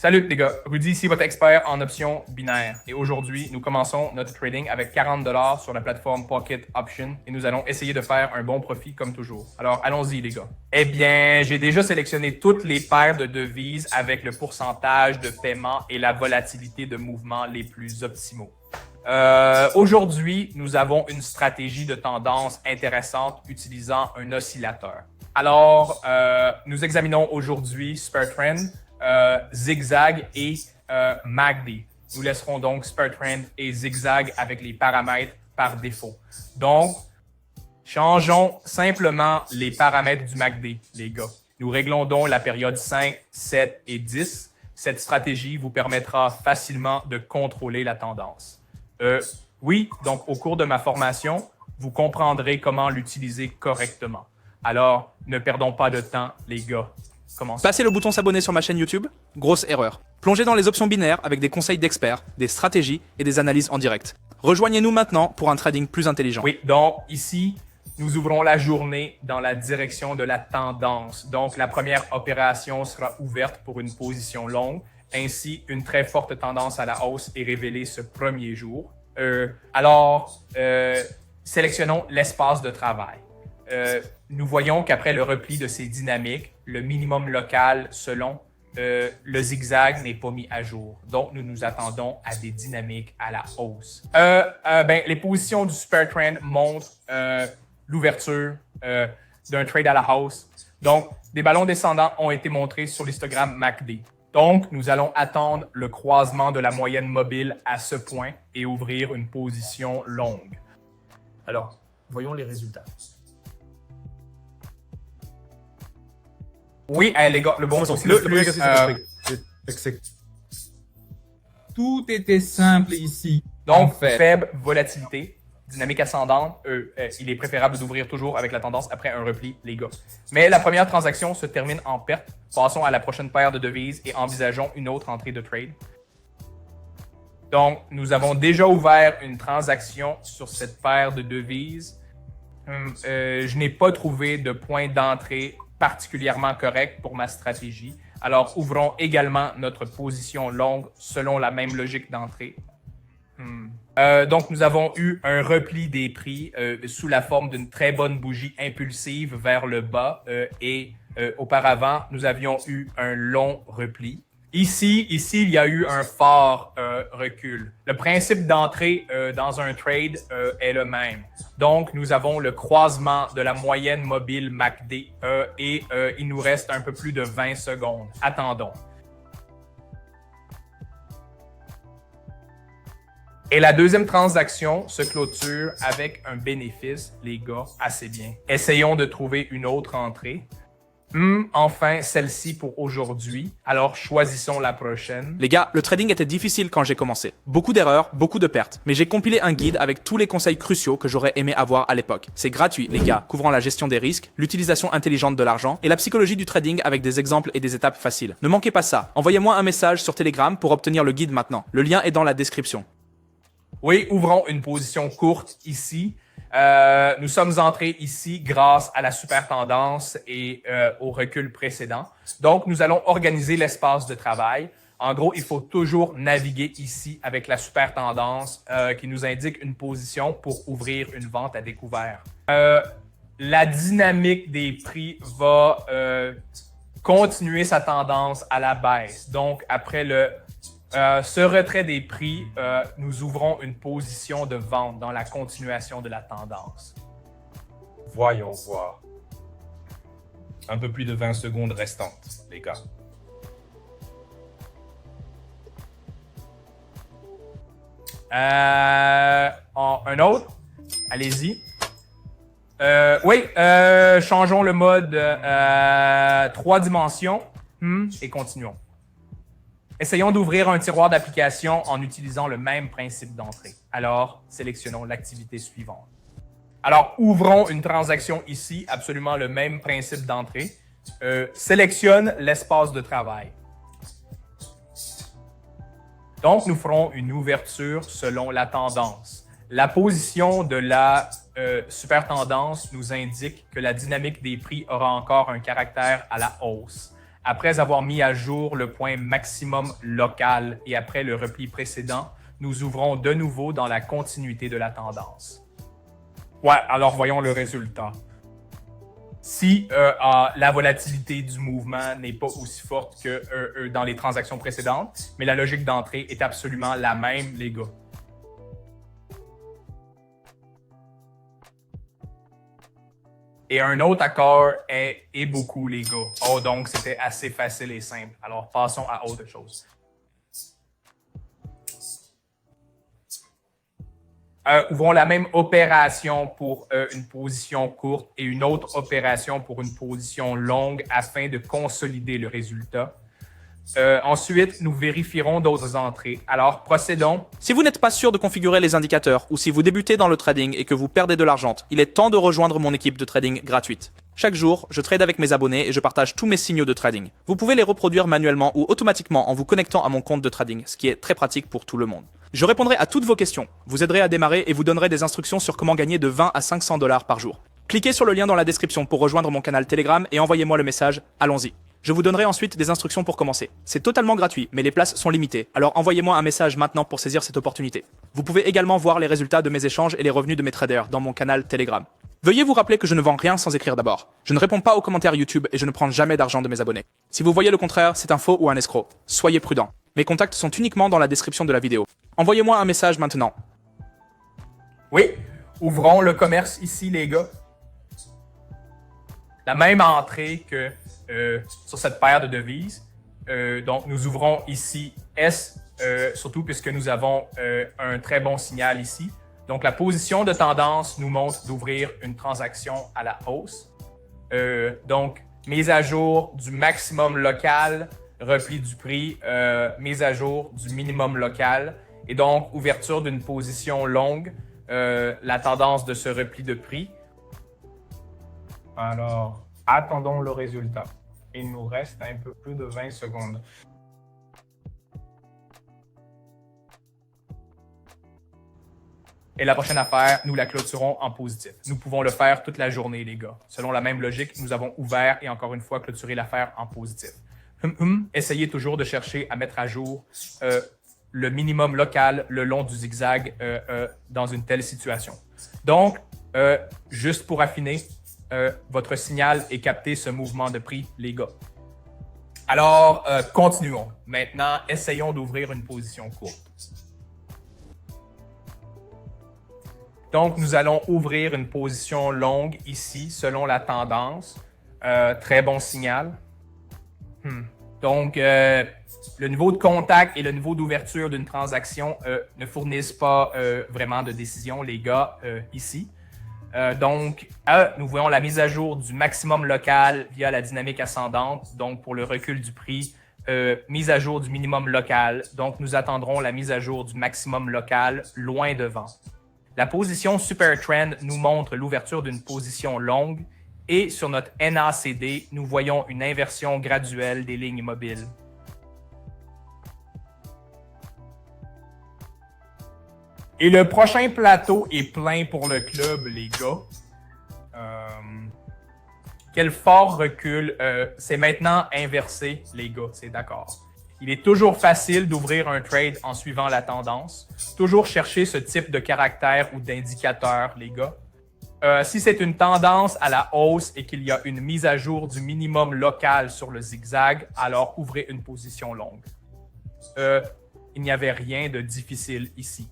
Salut les gars, Rudy ici, votre expert en options binaires. Et aujourd'hui, nous commençons notre trading avec 40 $ sur la plateforme Pocket Option et nous allons essayer de faire un bon profit comme toujours. Alors, allons-y les gars. Eh bien, j'ai déjà sélectionné toutes les paires de devises avec le pourcentage de paiement et la volatilité de mouvement les plus optimaux. Aujourd'hui, nous avons une stratégie de tendance intéressante utilisant un oscillateur. Alors, nous examinons aujourd'hui SuperTrend, Zigzag et MACD. Nous laisserons donc SuperTrend et Zigzag avec les paramètres par défaut. Donc, changeons simplement les paramètres du MACD, les gars. Nous réglons donc la période 5, 7 et 10. Cette stratégie vous permettra facilement de contrôler la tendance. Oui, donc au cours de ma formation, vous comprendrez comment l'utiliser correctement. Alors, ne perdons pas de temps, les gars. Commençons. Passez le bouton s'abonner sur ma chaîne YouTube, grosse erreur. Plongez dans les options binaires avec des conseils d'experts, des stratégies et des analyses en direct. Rejoignez-nous maintenant pour un trading plus intelligent. Oui, donc ici, nous ouvrons la journée dans la direction de la tendance. Donc, la première opération sera ouverte pour une position longue. Ainsi, une très forte tendance à la hausse est révélée ce premier jour. Sélectionnons l'espace de travail. Nous voyons qu'après le repli de ces dynamiques, le minimum local selon le zigzag n'est pas mis à jour. Donc, nous nous attendons à des dynamiques à la hausse. Les positions du SuperTrend montrent l'ouverture d'un trade à la hausse. Donc, des ballons descendants ont été montrés sur l'histogramme MACD. Donc, nous allons attendre le croisement de la moyenne mobile à ce point et ouvrir une position longue. Alors, voyons les résultats. Oui, les gars, le bon aussi. Tout était simple ici. Donc, En fait. faible volatilité, dynamique ascendante. Il est préférable d'ouvrir toujours avec la tendance après un repli, les gars. Mais la première transaction se termine en perte. Passons à la prochaine paire de devises et envisageons une autre entrée de trade. Donc, nous avons déjà ouvert une transaction sur cette paire de devises. Je n'ai pas trouvé de point d'entrée particulièrement correct pour ma stratégie. Alors, ouvrons également notre position longue selon la même logique d'entrée. Donc, nous avons eu un repli des prix sous la forme d'une très bonne bougie impulsive vers le bas auparavant, nous avions eu un long repli. Ici, il y a eu un fort recul. Le principe d'entrée dans un trade est le même. Donc, nous avons le croisement de la moyenne mobile MACD il nous reste un peu plus de 20 secondes. Attendons. Et la deuxième transaction se clôture avec un bénéfice, les gars, assez bien. Essayons de trouver une autre entrée. Enfin, celle-ci pour aujourd'hui. Alors, choisissons la prochaine. Les gars, le trading était difficile quand j'ai commencé. Beaucoup d'erreurs, beaucoup de pertes. Mais j'ai compilé un guide avec tous les conseils cruciaux que j'aurais aimé avoir à l'époque. C'est gratuit, les gars, couvrant la gestion des risques, l'utilisation intelligente de l'argent et la psychologie du trading avec des exemples et des étapes faciles. Ne manquez pas ça. Envoyez-moi un message sur Telegram pour obtenir le guide maintenant. Le lien est dans la description. Oui, ouvrons une position courte ici. Nous sommes entrés ici grâce à la super tendance et au recul précédent. Donc, nous allons organiser l'espace de travail. En gros, il faut toujours naviguer ici avec la super tendance qui nous indique une position pour ouvrir une vente à découvert. La dynamique des prix va continuer sa tendance à la baisse. Donc, après ce retrait des prix, nous ouvrons une position de vente dans la continuation de la tendance. Voyons voir. Un peu plus de 20 secondes restantes, les gars. Un autre? Allez-y. Changeons le mode 3 dimensions et continuons. Essayons d'ouvrir un tiroir d'application en utilisant le même principe d'entrée. Alors, sélectionnons l'activité suivante. Alors, ouvrons une transaction ici, absolument le même principe d'entrée. Sélectionne l'espace de travail. Donc, nous ferons une ouverture selon la tendance. La position de la super tendance nous indique que la dynamique des prix aura encore un caractère à la hausse. Après avoir mis à jour le point maximum local et après le repli précédent, nous ouvrons de nouveau dans la continuité de la tendance. Ouais, alors voyons le résultat. Si la volatilité du mouvement n'est pas aussi forte que dans les transactions précédentes, mais la logique d'entrée est absolument la même, les gars. Et un autre accord est beaucoup, les gars. Oh, donc c'était assez facile et simple. Alors, passons à autre chose. Ouvrons la même opération pour une position courte et une autre opération pour une position longue afin de consolider le résultat. Ensuite, nous vérifierons d'autres entrées. Alors, procédons. Si vous n'êtes pas sûr de configurer les indicateurs ou si vous débutez dans le trading et que vous perdez de l'argent, il est temps de rejoindre mon équipe de trading gratuite. Chaque jour, je trade avec mes abonnés et je partage tous mes signaux de trading. Vous pouvez les reproduire manuellement ou automatiquement en vous connectant à mon compte de trading, ce qui est très pratique pour tout le monde. Je répondrai à toutes vos questions, vous aiderai à démarrer et vous donnerai des instructions sur comment gagner de 20 à 500 $ par jour. Cliquez sur le lien dans la description pour rejoindre mon canal Telegram et envoyez-moi le message « Allons-y ». Je vous donnerai ensuite des instructions pour commencer. C'est totalement gratuit, mais les places sont limitées, alors envoyez-moi un message maintenant pour saisir cette opportunité. Vous pouvez également voir les résultats de mes échanges et les revenus de mes traders dans mon canal Telegram. Veuillez vous rappeler que je ne vends rien sans écrire d'abord. Je ne réponds pas aux commentaires YouTube et je ne prends jamais d'argent de mes abonnés. Si vous voyez le contraire, c'est un faux ou un escroc. Soyez prudent. Mes contacts sont uniquement dans la description de la vidéo. Envoyez-moi un message maintenant. Oui, ouvrons le commerce ici, les gars. La même entrée que sur cette paire de devises. Donc, nous ouvrons ici S, surtout puisque nous avons un très bon signal ici. Donc, la position de tendance nous montre d'ouvrir une transaction à la hausse. Donc, mise à jour du maximum local, repli du prix, mise à jour du minimum local. Et donc, ouverture d'une position longue, la tendance de ce repli de prix. Alors, attendons le résultat. Il nous reste un peu plus de 20 secondes. Et la prochaine affaire, nous la clôturons en positif. Nous pouvons le faire toute la journée, les gars. Selon la même logique, nous avons ouvert et encore une fois clôturé l'affaire en positif. Essayez toujours de chercher à mettre à jour le minimum local le long du zigzag dans une telle situation. Donc, juste pour affiner, votre signal est capté ce mouvement de prix, les gars. Alors, continuons. Maintenant, essayons d'ouvrir une position courte. Donc, nous allons ouvrir une position longue ici, selon la tendance. Très bon signal. Donc, le niveau de contact et le niveau d'ouverture d'une transaction ne fournissent pas vraiment de décision, les gars, ici. Donc, nous voyons la mise à jour du maximum local via la dynamique ascendante. Donc, pour le recul du prix, mise à jour du minimum local. Donc, nous attendrons la mise à jour du maximum local loin devant. La position Super Trend nous montre l'ouverture d'une position longue et sur notre NACD, nous voyons une inversion graduelle des lignes mobiles. Et le prochain plateau est plein pour le club, les gars. Quel fort recul. C'est maintenant inversé, les gars, c'est d'accord. Il est toujours facile d'ouvrir un trade en suivant la tendance. Toujours chercher ce type de caractère ou d'indicateur, les gars. Si c'est une tendance à la hausse et qu'il y a une mise à jour du minimum local sur le zigzag, alors ouvrez une position longue. Il n'y avait rien de difficile ici.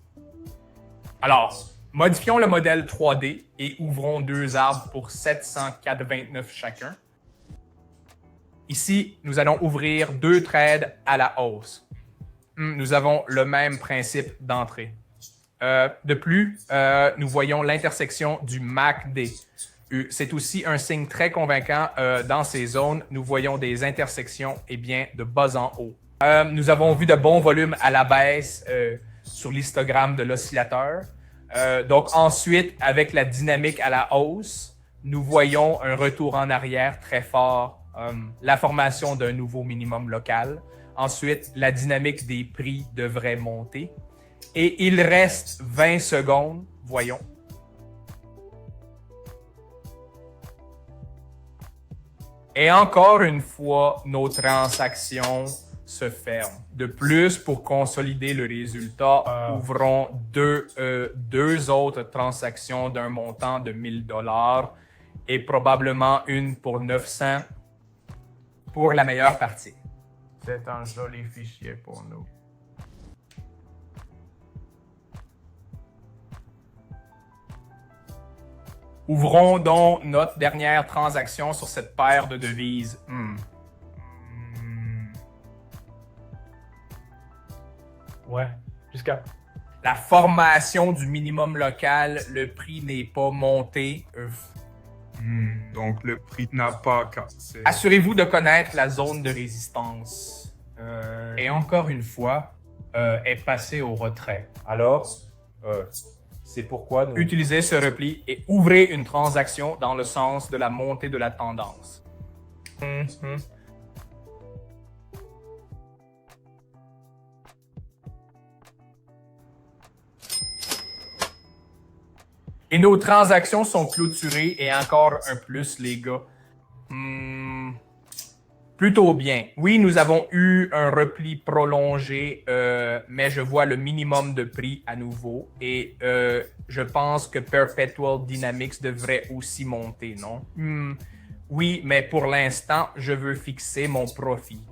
Alors, modifions le modèle 3D et ouvrons deux arbres pour 704,29 chacun. Ici, nous allons ouvrir deux trades à la hausse. Nous avons le même principe d'entrée. De plus, nous voyons l'intersection du MACD. C'est aussi un signe très convaincant dans ces zones. Nous voyons des intersections de bas en haut. Nous avons vu de bons volumes à la baisse sur l'histogramme de l'oscillateur. Donc ensuite, avec la dynamique à la hausse, nous voyons un retour en arrière très fort, la formation d'un nouveau minimum local. Ensuite, la dynamique des prix devrait monter. Et il reste 20 secondes, voyons. Et encore une fois, nos transactions se ferment. De plus, pour consolider le résultat, ouvrons deux autres transactions d'un montant de 1000 $ et probablement une pour 900 pour la meilleure partie. C'est un joli fichier pour nous. Ouvrons donc notre dernière transaction sur cette paire de devises. Ouais, jusqu'à... La formation du minimum local, le prix n'est pas monté. Donc le prix n'a pas cassé. Assurez-vous de connaître la zone de résistance. Et encore une fois, est passé au retrait. Alors, c'est pourquoi nous... Utilisez ce repli et ouvrez une transaction dans le sens de la montée de la tendance. Et nos transactions sont clôturées et encore un plus, les gars. Plutôt bien. Oui, nous avons eu un repli prolongé, mais je vois le minimum de prix à nouveau. Et je pense que Perpetual Dynamics devrait aussi monter, non? Oui, mais pour l'instant, je veux fixer mon profit.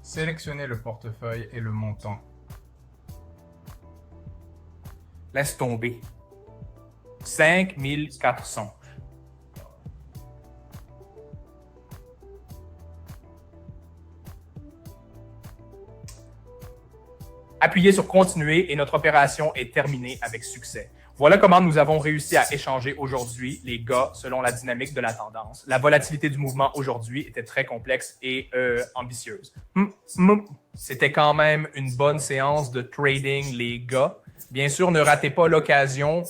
Sélectionnez le portefeuille et le montant. Laisse tomber. 5400. Appuyez sur continuer et notre opération est terminée avec succès. Voilà comment nous avons réussi à échanger aujourd'hui, les gars, selon la dynamique de la tendance. La volatilité du mouvement aujourd'hui était très complexe et ambitieuse. C'était quand même une bonne séance de trading, les gars. Bien sûr, ne ratez pas l'occasion.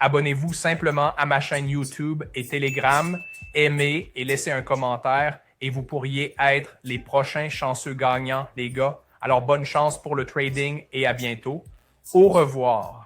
Abonnez-vous simplement à ma chaîne YouTube et Telegram. Aimez et laissez un commentaire et vous pourriez être les prochains chanceux gagnants, les gars. Alors, bonne chance pour le trading et à bientôt. Au revoir.